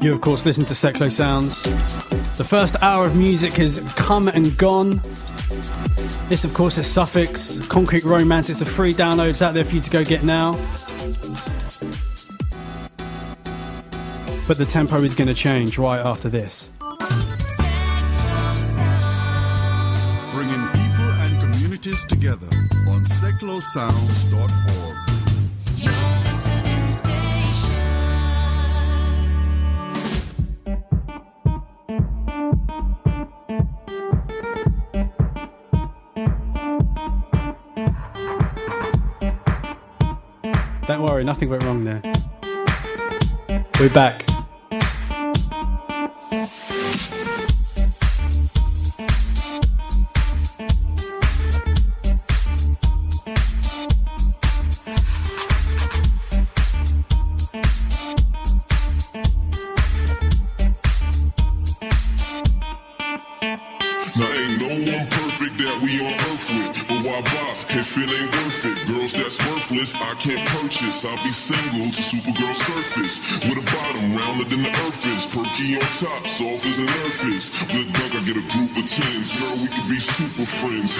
You of course listen to Seklo Sounds. The first hour of music has come and gone. This of course is Suffix, Concrete Romance. It's a free download, it's out there for you to go get now. But the tempo is going to change right after this. Bringing people and communities together on seklosounds.org. Don't worry, nothing went wrong there. We're back. Now ain't no one perfect that we on earth with, but why buy if it ain't worth it? Girls that's worthless, I can't purchase. I'll be single to Supergirl surface, with a bottom rounder than the earth is, perky on top, soft as an earth is. Good luck, I get a group of 10s, girl, we could be super friends.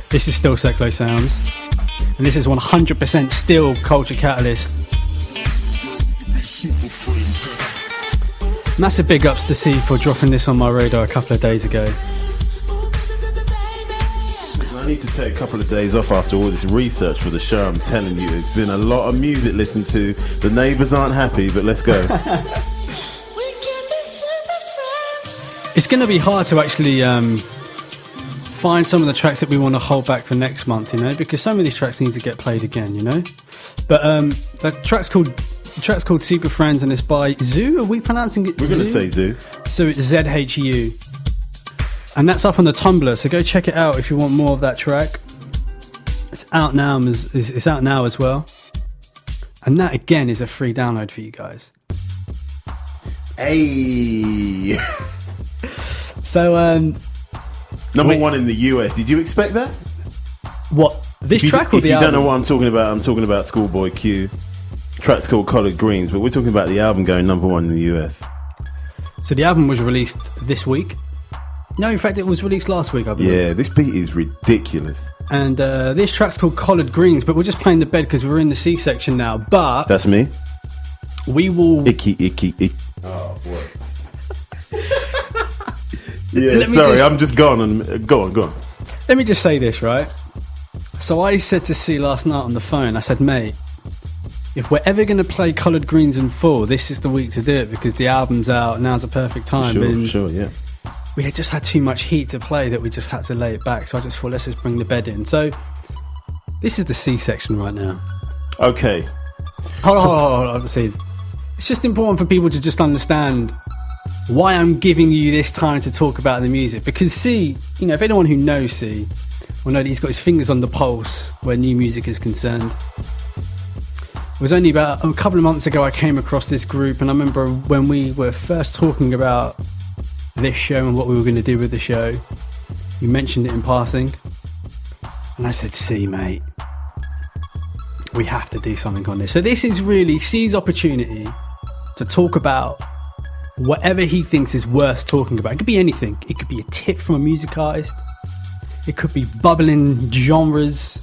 This is still Seklo Sounds, and this is 100% still Culture Catalyst. Massive big ups to C for dropping this on my radar a couple of days ago. I need to take a couple of days off after all this research for the show. I'm telling you, it's been a lot of music listened to. The neighbours aren't happy, but let's go. It's going to be hard to actually find some of the tracks that we want to hold back for next month, you know, because some of these tracks need to get played again, you know. But the track's called The track's called Super Friends and it's by Zoo. Are we pronouncing it We're going to say Zoo. So it's ZHU. And that's up on the Tumblr, so go check it out if you want more of that track. It's out now, it's out now as well. And that again is a free download for you guys. Hey. So number one in the US. Did you expect that? What? This track or the album? If you don't know what I'm talking about, I'm talking about Schoolboy Q. Track's called Collard Greens, but we're talking about the album going number one in the US. So the album was released this week. No, in fact, it was released last week, I believe. Yeah, this beat is ridiculous. And this track's called Collard Greens, but we're just playing the bed because we're in the C section now. But that's me. We will. Icky. Oh boy. Yeah, sorry, I'm just gone. Go on. Let me just say this, right? So I said to C last night on the phone, I said, mate, if we're ever going to play Collard Greens in full, this is the week to do it because the album's out. Now's the perfect time. Sure, yeah. We had just had too much heat to play that we just had to lay it back. So I just thought, let's just bring the bed in. So this is the C section right now. Okay. Hold on. See, it's just important for people to just understand why I'm giving you this time to talk about the music. Because C, you know, if anyone who knows C will know that he's got his fingers on the pulse where new music is concerned. It was only about a couple of months ago I came across this group, and I remember when we were first talking about this show and what we were going to do with the show, you mentioned it in passing, and I said, C, mate, we have to do something on this. So this is really C's opportunity to talk about whatever he thinks is worth talking about. It could be anything. It could be a tip from a music artist. It could be bubbling genres.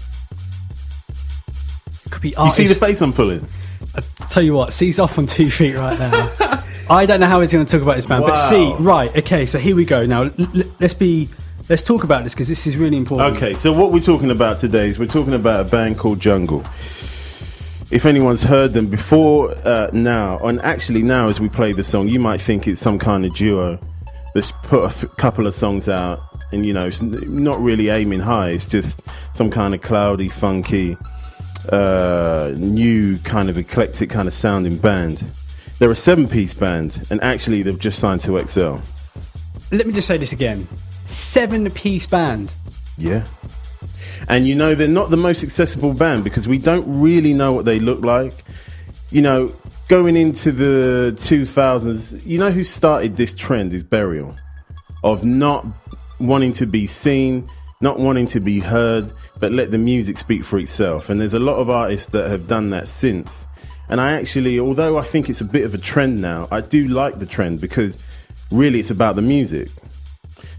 It could be artists. You see the face I'm pulling? I tell you what, C's off on 2 feet right now. I don't know how he's going to talk about this band, but C, right, okay, so here we go. Now, let's talk about this because this is really important. Okay, so what we're talking about today is we're talking about a band called Jungle. If anyone's heard them before now, and actually now as we play the song, you might think it's some kind of duo that's put a couple of songs out, and you know, it's not really aiming high, it's just some kind of cloudy, funky, new kind of eclectic kind of sounding band. They're a 7-piece band, and actually they've just signed to XL. Let me just say this again. 7-piece band. Yeah. And you know, they're not the most accessible band because we don't really know what they look like. You know, going into the 2000s, you know who started this trend is Burial. Of not wanting to be seen, not wanting to be heard, but let the music speak for itself. And there's a lot of artists that have done that since. And I actually, although I think it's a bit of a trend now, I do like the trend because really it's about the music.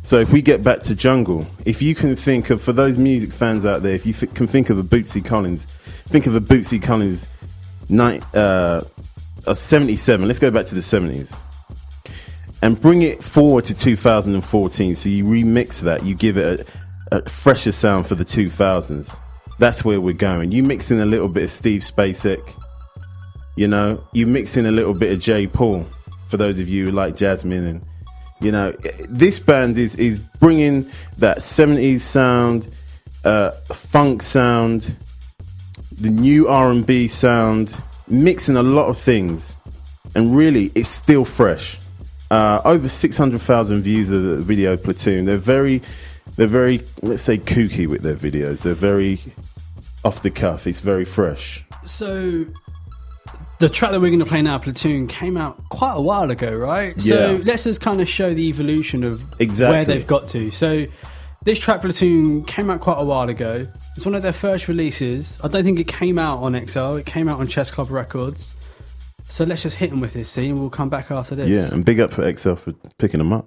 So if we get back to Jungle, if you can think of, for those music fans out there, if you can think of a Bootsy Collins, think of a Bootsy Collins 77, let's go back to the 70s. And bring it forward to 2014, so you remix that, you give it a fresher sound for the 2000s. That's where we're going. You mix in a little bit of Steve Spacek, you know, you mix in a little bit of J. Paul, for those of you who like Jasmine. And, you know, this band is bringing that 70s sound, funk sound, the new R&B sound, mixing a lot of things. And really, it's still fresh. Over 600,000 views of the video Platoon. They're very, let's say, kooky with their videos. They're very off the cuff. It's very fresh. So the track that we're going to play now, Platoon, came out quite a while ago, right? Yeah. So let's just kind of show the evolution of where they've got to. So this track, Platoon, came out quite a while ago. It's one of their first releases. I don't think it came out on XL. It came out on Chess Club Records. So let's just hit them with this, and we'll come back after this. Yeah, and big up for XL for picking them up.